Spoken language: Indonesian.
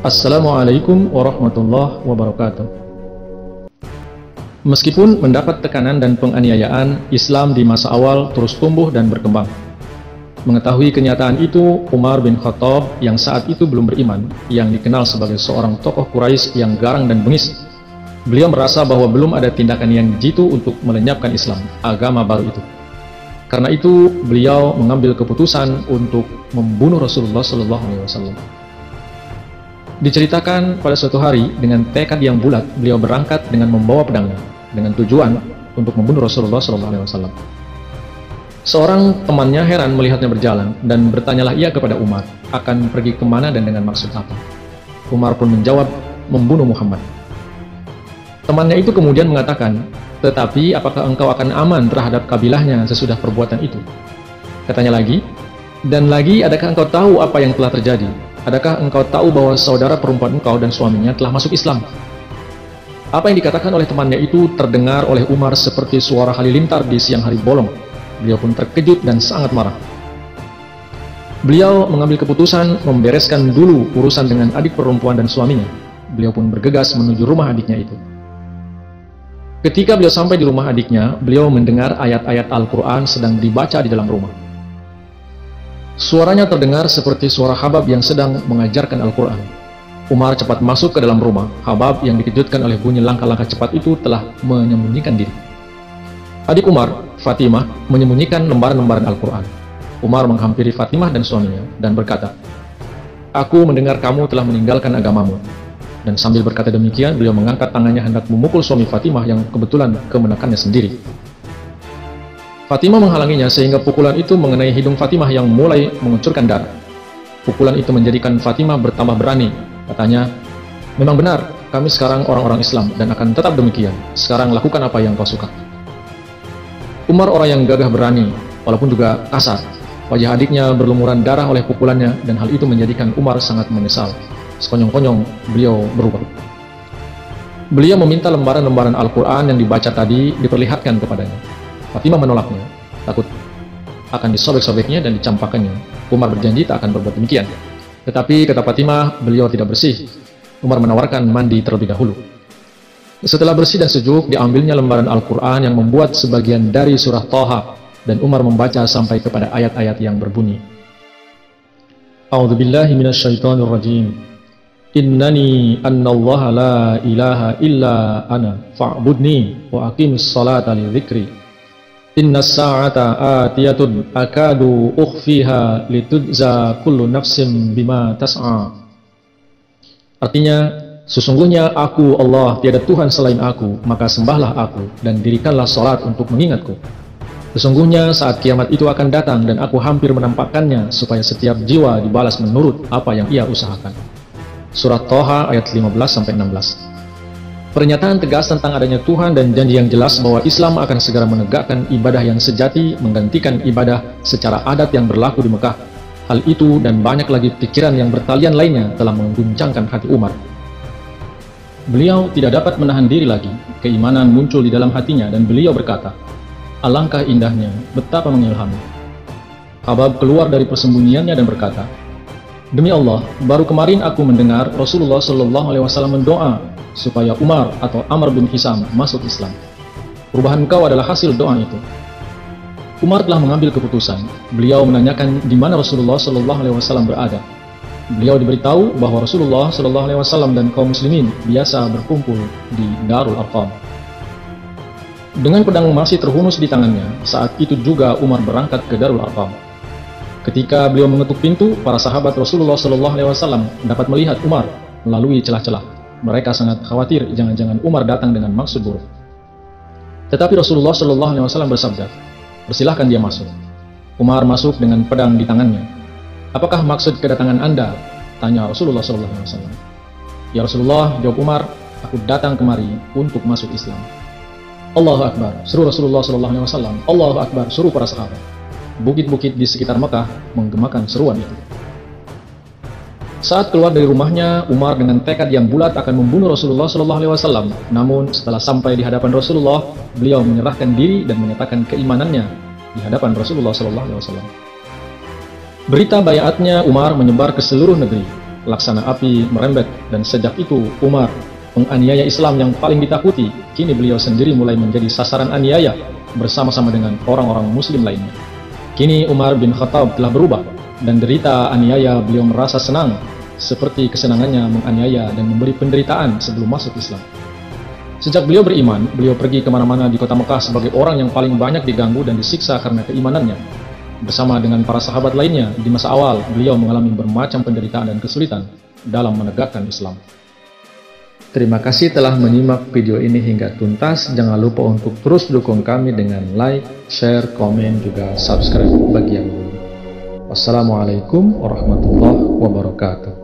Assalamualaikum warahmatullahi wabarakatuh. Meskipun mendapat tekanan dan penganiayaan, Islam di masa awal terus tumbuh dan berkembang. Mengetahui kenyataan itu, Umar bin Khattab yang saat itu belum beriman, yang dikenal sebagai seorang tokoh Quraisy yang garang dan bengis, beliau merasa bahwa belum ada tindakan yang jitu untuk melenyapkan Islam, agama baru itu. Karena itu, beliau mengambil keputusan untuk membunuh Rasulullah SAW. Diceritakan pada suatu hari, dengan tekad yang bulat, beliau berangkat dengan membawa pedangnya, dengan tujuan untuk membunuh Rasulullah SAW. Seorang temannya heran melihatnya berjalan, dan bertanyalah ia kepada Umar, akan pergi kemana dan dengan maksud apa. Umar pun menjawab, membunuh Muhammad. Temannya itu kemudian mengatakan, tetapi apakah engkau akan aman terhadap kabilahnya sesudah perbuatan itu? Katanya lagi, dan lagi adakah engkau tahu apa yang telah terjadi? Adakah engkau tahu bahwa saudara perempuan engkau dan suaminya telah masuk Islam? Apa yang dikatakan oleh temannya itu terdengar oleh Umar seperti suara halilintar di siang hari bolong. Beliau pun terkejut dan sangat marah. Beliau mengambil keputusan membereskan dulu urusan dengan adik perempuan dan suaminya. Beliau pun bergegas menuju rumah adiknya itu. Ketika beliau sampai di rumah adiknya, beliau mendengar ayat-ayat Al-Quran sedang dibaca di dalam rumah. Suaranya terdengar seperti suara Habab yang sedang mengajarkan Al-Quran. Umar cepat masuk ke dalam rumah. Habab yang dikejutkan oleh bunyi langkah-langkah cepat itu telah menyembunyikan diri. Adik Umar, Fatimah, menyembunyikan lembaran-lembaran Al-Quran. Umar menghampiri Fatimah dan suaminya dan berkata, "Aku mendengar kamu telah meninggalkan agamamu." Dan sambil berkata demikian, beliau mengangkat tangannya hendak memukul suami Fatimah yang kebetulan kemenakannya sendiri. Fatimah menghalanginya sehingga pukulan itu mengenai hidung Fatimah yang mulai mengucurkan darah. Pukulan itu menjadikan Fatimah bertambah berani. Katanya, "Memang benar, kami sekarang orang-orang Islam dan akan tetap demikian. Sekarang lakukan apa yang kau suka." Umar orang yang gagah berani, walaupun juga kasar. Wajah adiknya berlumuran darah oleh pukulannya dan hal itu menjadikan Umar sangat menyesal. Sekonyong-konyong beliau berubah. Beliau meminta lembaran-lembaran Al-Quran yang dibaca tadi diperlihatkan kepadanya. Fatimah menolaknya, takut akan disobek-sobeknya dan dicampakkannya. Umar berjanji tak akan berbuat demikian. Tetapi kata Fatimah, beliau tidak bersih. Umar menawarkan mandi terlebih dahulu. Setelah bersih dan sejuk, diambilnya lembaran Al-Quran yang membuat sebagian dari surah Thaha, dan Umar membaca sampai kepada ayat-ayat yang berbunyi, A'udzubillahi minasyaitonirrajim. Innani annallaha la ilaha illa ana fa'budni wa aqimis salata li dzikri. Inna sa'ata atiyatun akadu ukhfiha litujza kullu nafsim bima tas'a. Artinya, sesungguhnya aku Allah, tiada Tuhan selain aku, maka sembahlah aku dan dirikanlah salat untuk mengingatku. Sesungguhnya saat kiamat itu akan datang dan aku hampir menampakkannya supaya setiap jiwa dibalas menurut apa yang ia usahakan. Surat Thaha ayat 15-16. Pernyataan tegas tentang adanya Tuhan dan janji yang jelas bahwa Islam akan segera menegakkan ibadah yang sejati, menggantikan ibadah secara adat yang berlaku di Mekah. Hal itu dan banyak lagi pikiran yang bertalian lainnya telah mengguncangkan hati Umar. Beliau tidak dapat menahan diri lagi. Keimanan muncul di dalam hatinya dan beliau berkata, "Alangkah indahnya, betapa mengilhami." Habab keluar dari persembunyiannya dan berkata, "Demi Allah, baru kemarin aku mendengar Rasulullah SAW mendoa supaya Umar atau Amr bin Hisam masuk Islam. Perubahan kau adalah hasil doa itu." Umar telah mengambil keputusan. Beliau menanyakan di mana Rasulullah SAW berada. Beliau diberitahu bahwa Rasulullah SAW dan kaum muslimin biasa berkumpul di Darul Arqam. Dengan pedang masih terhunus di tangannya, saat itu juga Umar berangkat ke Darul Arqam. Ketika beliau mengetuk pintu, para sahabat Rasulullah SAW dapat melihat Umar melalui celah-celah. Mereka sangat khawatir jangan-jangan Umar datang dengan maksud buruk. Tetapi Rasulullah SAW bersabda, "Persilahkan dia masuk." Umar masuk dengan pedang di tangannya. "Apakah maksud kedatangan Anda?" tanya Rasulullah SAW. "Ya Rasulullah," jawab Umar, "aku datang kemari untuk masuk Islam." Allahu Akbar, seru Rasulullah SAW. Allahu Akbar, seru para sahabat. Bukit-bukit di sekitar Mekah menggemakan seruan itu. Saat keluar dari rumahnya, Umar dengan tekad yang bulat akan membunuh Rasulullah SAW. Namun setelah sampai di hadapan Rasulullah, beliau menyerahkan diri dan menyatakan keimanannya di hadapan Rasulullah SAW. Berita baiatnya Umar menyebar ke seluruh negeri. laksana api merembet, dan sejak itu Umar, penganiaya Islam yang paling ditakuti, kini beliau sendiri mulai menjadi sasaran aniaya bersama-sama dengan orang-orang muslim lainnya. Kini Umar bin Khattab telah berubah, dan derita aniaya beliau merasa senang, seperti kesenangannya menganiaya dan memberi penderitaan sebelum masuk Islam. Sejak beliau beriman, beliau pergi kemana-mana di kota Mekah sebagai orang yang paling banyak diganggu dan disiksa karena keimanannya. Bersama dengan para sahabat lainnya, di masa awal beliau mengalami bermacam penderitaan dan kesulitan dalam menegakkan Islam. Terima kasih telah menyimak video ini hingga tuntas. Jangan lupa untuk terus dukung kami dengan like, share, komen, juga subscribe bagi yang belum. Wassalamualaikum warahmatullahi wabarakatuh.